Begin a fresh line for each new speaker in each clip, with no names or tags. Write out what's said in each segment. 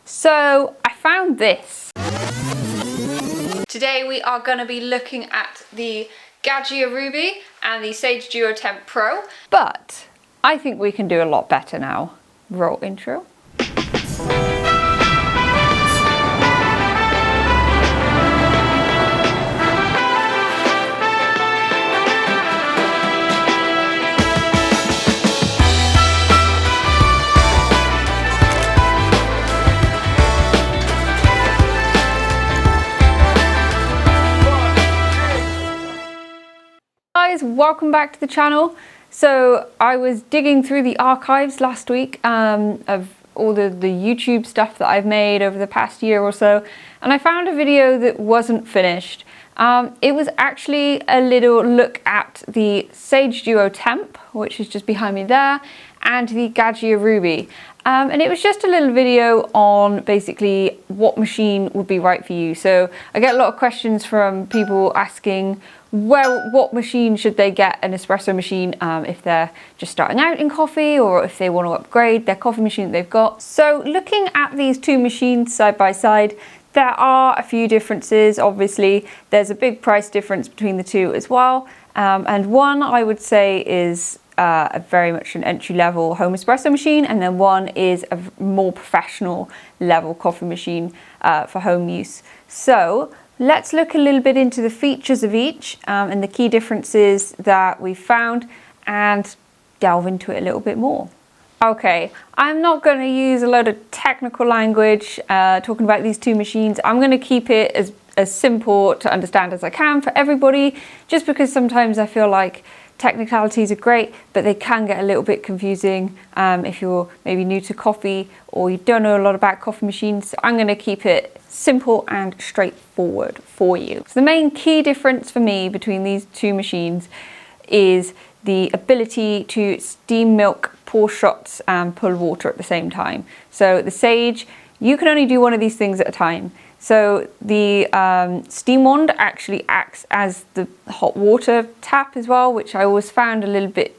So I found this. Today we are going to be looking at the Gaggia Ruby and the Sage Duo Temp Pro, but I think we can do a lot better now. Roll intro. Guys, welcome back to the channel. So I was digging through the archives last week of all the YouTube stuff that I've made over the past year or so, and I found a video that wasn't finished. It was actually a little look at the Sage Duo Temp, which is just behind me there, and the Gaggia Ruby. And it was just a little video on basically what machine would be right for you. So I get a lot of questions from people asking, well, what machine should they get an espresso machine if they're just starting out in coffee, or if they want to upgrade their coffee machine that they've got. So looking at these two machines side by side, there are a few differences. Obviously, there's a big price difference between the two as well. And one I would say is a very much an entry-level home espresso machine, and then one is a more professional level coffee machine for home use. So let's look a little bit into the features of each and the key differences that we found, and delve into it a little bit more. Okay, I'm not going to use a lot of technical language talking about these two machines. I'm going to keep it as simple to understand as I can for everybody, just because sometimes I feel like technicalities are great, but they can get a little bit confusing if you're maybe new to coffee or you don't know a lot about coffee machines. So I'm going to keep it simple and straightforward for you. So the main key difference for me between these two machines is the ability to steam milk, pour shots and pull water at the same time. So the Sage, you can only do one of these things at a time. So the steam wand actually acts as the hot water tap as well, which I always found a bit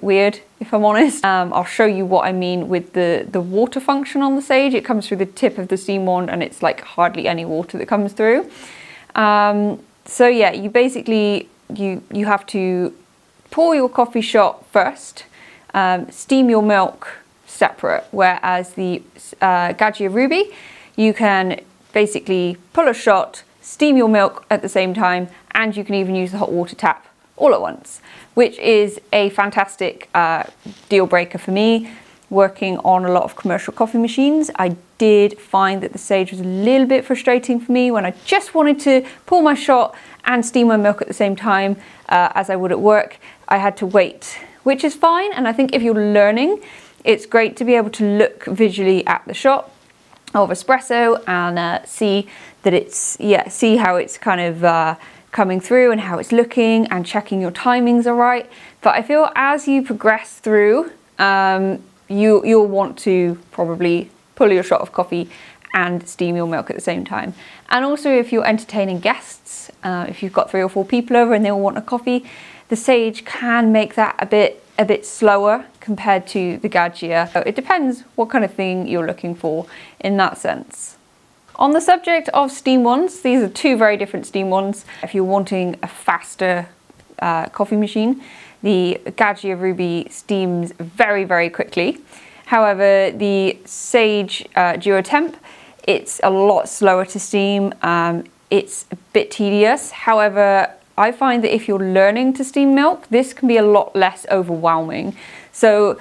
weird, if I'm honest. I'll show you what I mean with the water function on the Sage. It comes through the tip of the steam wand, and it's like hardly any water that comes through. So yeah, you basically you have to pour your coffee shot first, steam your milk separate, whereas the Gaggia Ruby, you can basically pull a shot, steam your milk at the same time, and you can even use the hot water tap all at once, which is a fantastic deal breaker for me. Working on a lot of commercial coffee machines, I did find that the Sage was a little bit frustrating for me when I just wanted to pull my shot and steam my milk at the same time as I would at work. I had to wait, which is fine, and I think if you're learning, it's great to be able to look visually at the shot of espresso and see how it's kind of coming through and how it's looking, and checking your timings are right. But I feel as you progress through, you'll want to probably pull your shot of coffee and steam your milk at the same time. And also, if you're entertaining guests, if you've got 3 or 4 people over and they all want a coffee, the Sage can make that a bit slower compared to the Gaggia. So it depends what kind of thing you're looking for in that sense. On the subject of steam wands, these are two very different steam wands. If you're wanting a faster coffee machine, the Gaggia Ruby steams very, very quickly. However, the Sage Duo Temp, it's a lot slower to steam. It's a bit tedious. However, I find that if you're learning to steam milk, this can be a lot less overwhelming. So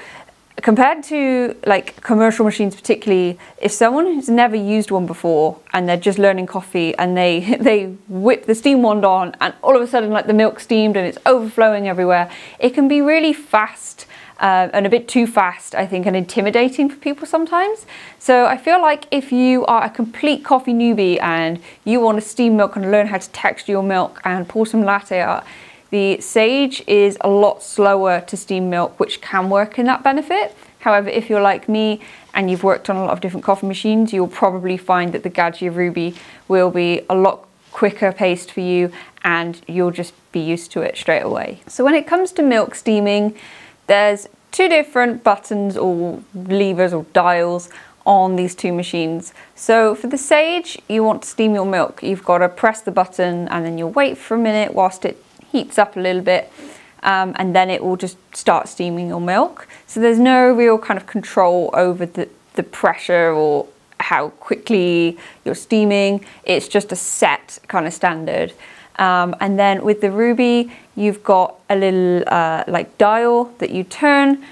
compared to like commercial machines particularly, if someone has never used one before and they're just learning coffee and they whip the steam wand on and all of a sudden like the milk steamed and it's overflowing everywhere, it can be really fast and a bit too fast, I think, and intimidating for people sometimes. So I feel like if you are a complete coffee newbie and you want to steam milk and learn how to texture your milk and pour some latte art, the Sage is a lot slower to steam milk, which can work in that benefit. However, if you're like me and you've worked on a lot of different coffee machines, you'll probably find that the Gaggia Ruby will be a lot quicker paced for you and you'll just be used to it straight away. So when it comes to milk steaming, there's 2 different buttons or levers or dials on these two machines. So for the Sage, you want to steam your milk. You've got to press the button and then you'll wait for a minute whilst it heats up a little bit, and then it will just start steaming your milk. So there's no real kind of control over the pressure or how quickly you're steaming. It's just a set kind of standard. And then with the Ruby, you've got a little like dial that you turn.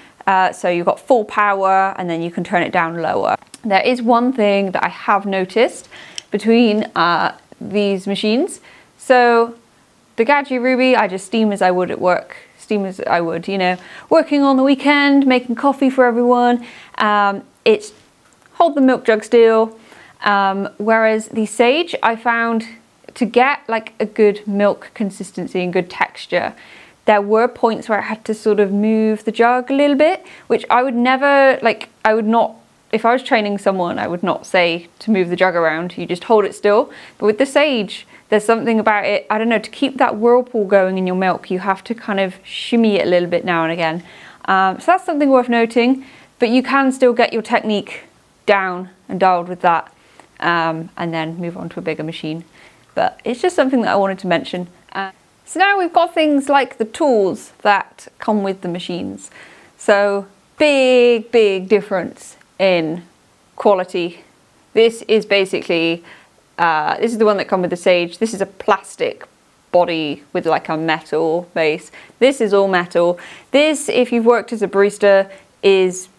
So you've got full power and then you can turn it down lower. There is one thing that I have noticed between these machines. So the Gaggia Ruby, I just steam as I would at work. Steam as I would, you know, working on the weekend, making coffee for everyone. It's hold the milk jug still. Whereas the Sage, I found to get like a good milk consistency and good texture, there were points where I had to sort of move the jug a little bit, which I would never, like, I would not, if I was training someone, I would not say to move the jug around, you just hold it still. But with the Sage, there's something about it, I don't know, to keep that whirlpool going in your milk, you have to kind of shimmy it a little bit now and again. So that's something worth noting, but you can still get your technique down and dialed with that, and then move on to a bigger machine. But it's just something that I wanted to mention. So now we've got things like the tools that come with the machines. So big difference in quality. This is basically, this is the one that comes with the Sage. This is a plastic body with like a metal base. This is all metal. This, if you've worked as a barista, is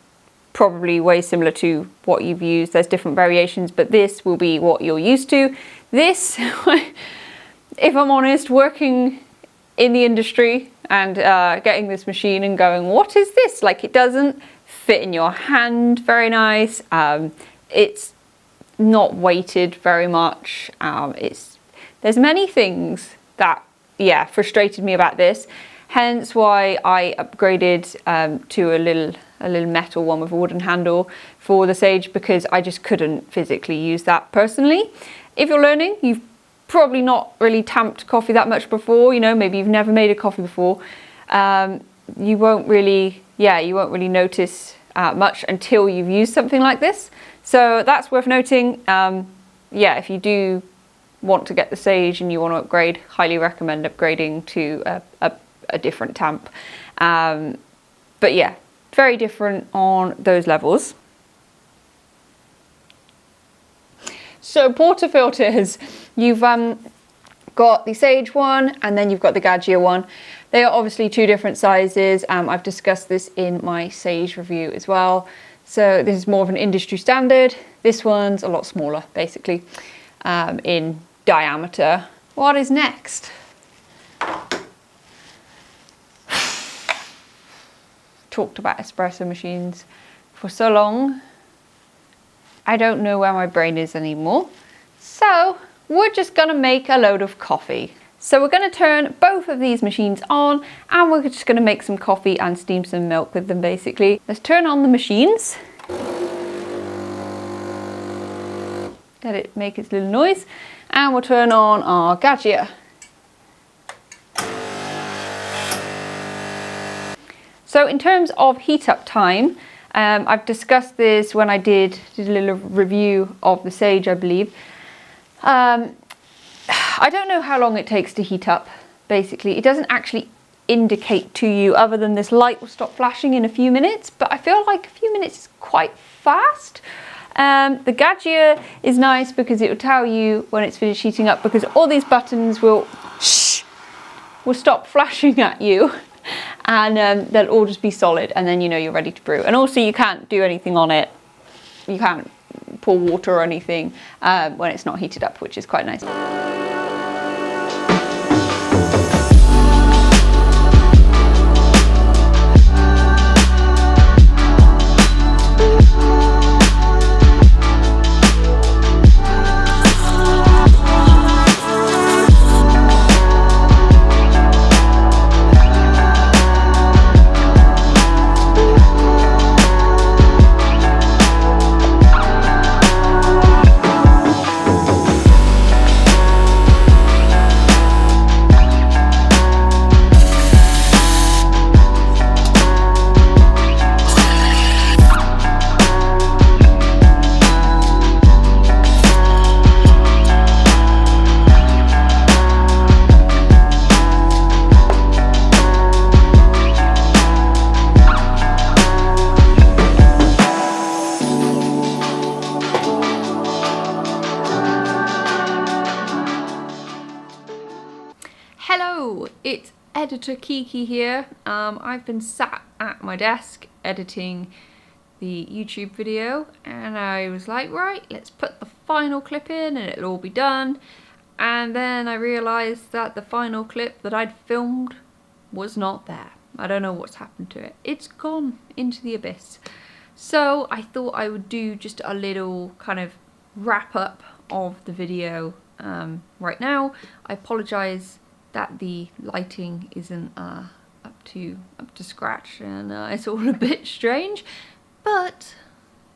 probably way similar to what you've used. There's different variations, but this will be what you're used to. This, if I'm honest, working in the industry and getting this machine and going, what is this? Like, it doesn't fit in your hand very nice. It's not weighted very much. There's many things that, yeah, frustrated me about this. Hence why I upgraded to a little metal one with a wooden handle for the Sage, because I just couldn't physically use that personally. If you're learning, you've probably not really tamped coffee that much before, you know, maybe you've never made a coffee before. You won't really notice much until you've used something like this. So that's worth noting. Yeah, if you do want to get the Sage and you want to upgrade, highly recommend upgrading to a different tamp. But yeah, very different on those levels. So portafilters, you've got the Sage one and then you've got the Gaggia one. They are obviously two different sizes. I've discussed this in my Sage review as well. So this is more of an industry standard. This one's a lot smaller, basically, in diameter. What is next? Talked about espresso machines for so long, I don't know where my brain is anymore. So we're just gonna make a load of coffee. So we're gonna turn both of these machines on and we're just gonna make some coffee and steam some milk with them, basically. Let's turn on the machines. Let it make its little noise. And we'll turn on our Gaggia. So in terms of heat up time, I've discussed this when I did a little review of the Sage, I believe. I don't know how long it takes to heat up, basically. It doesn't actually indicate to you, other than this light will stop flashing in a few minutes, but I feel like a few minutes is quite fast. The Gaggia is nice because it will tell you when it's finished heating up, because all these buttons will stop flashing at you. And they'll all just be solid, and then you know you're ready to brew. And also you can't do anything on it. You can't pour water or anything when it's not heated up, which is quite nice. it's editor Kiki here. I've been sat at my desk editing the YouTube video, and I was like, right, let's put the final clip in and it'll all be done. And then I realised that the final clip that I'd filmed was not there. I don't know what's happened to it. It's gone into the abyss. So I thought I would do just a little kind of wrap up of the video right now. I apologise that the lighting isn't up to scratch, and it's all a bit strange, but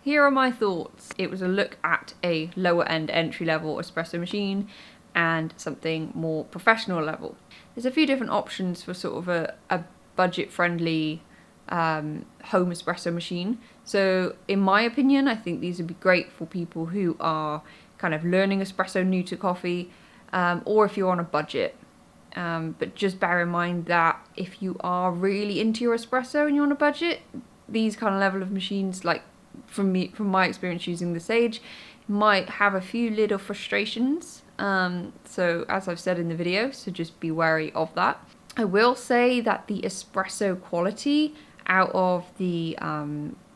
here are my thoughts. It was a look at a lower end entry level espresso machine and something more professional level. There's a few different options for sort of a budget friendly home espresso machine. So in my opinion, I think these would be great for people who are kind of learning espresso, new to coffee, or if you're on a budget. But just bear in mind that if you are really into your espresso and you're on a budget, these kind of level of machines, like from my experience using the Sage, might have a few little frustrations. So as I've said in the video, so just be wary of that. I will say that the espresso quality out of the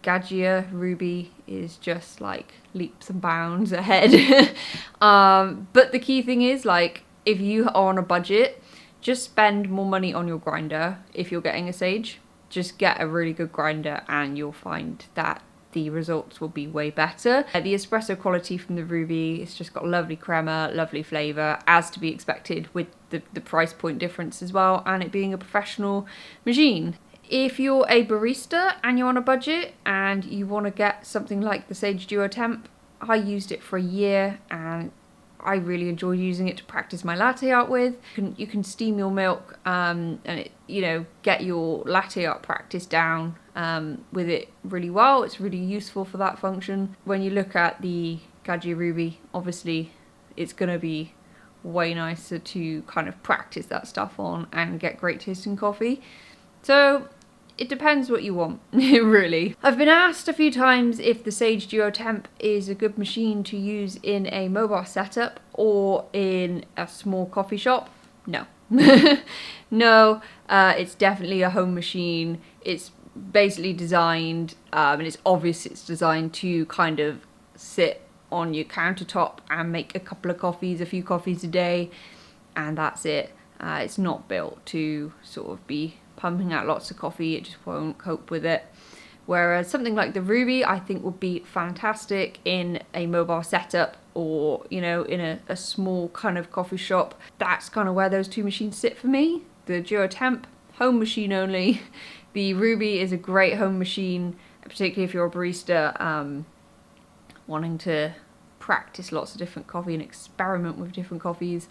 Gaggia Ruby is just like leaps and bounds ahead. But the key thing is, like, if you are on a budget, just spend more money on your grinder. If you're getting a Sage, just get a really good grinder and you'll find that the results will be way better. The espresso quality from the Ruby, it's just got lovely crema, lovely flavour, as to be expected with the price point difference as well, and it being a professional machine. If you're a barista and you're on a budget and you want to get something like the Sage Duo Temp, I used it for a year and I really enjoyed using it to practice my latte art with. You can steam your milk and it, get your latte art practice down with it really well. It's really useful for that function. When you look at the Gaggia Ruby, obviously it's going to be way nicer to kind of practice that stuff on and get great tasting coffee. So it depends what you want, really. I've been asked a few times if the Sage Duo Temp is a good machine to use in a mobile setup or in a small coffee shop. No. No, it's definitely a home machine. It's basically designed, and it's obvious it's designed to kind of sit on your countertop and make a few coffees a day, and that's it. It's not built to sort of be pumping out lots of coffee. It just won't cope with it. Whereas something like the Ruby, I think would be fantastic in a mobile setup or, in a small kind of coffee shop. That's kind of where those two machines sit for me. The Duo Temp, home machine only. The Ruby is a great home machine, particularly if you're a barista wanting to practice lots of different coffee and experiment with different coffees.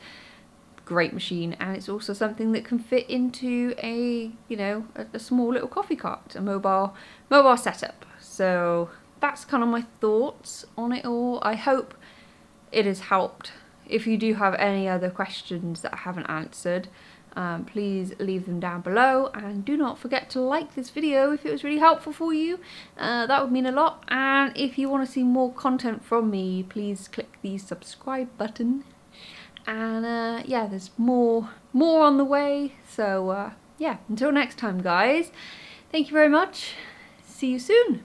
Great machine, and it's also something that can fit into a small little coffee cart, a mobile setup. So that's kind of my thoughts on it all. I hope it has helped. If you do have any other questions that I haven't answered, please leave them down below, and do not forget to like this video if it was really helpful for you. That would mean a lot. And if you want to see more content from me, please click the subscribe button. And yeah, there's more on the way. So yeah, until next time, guys, thank you very much. See you soon.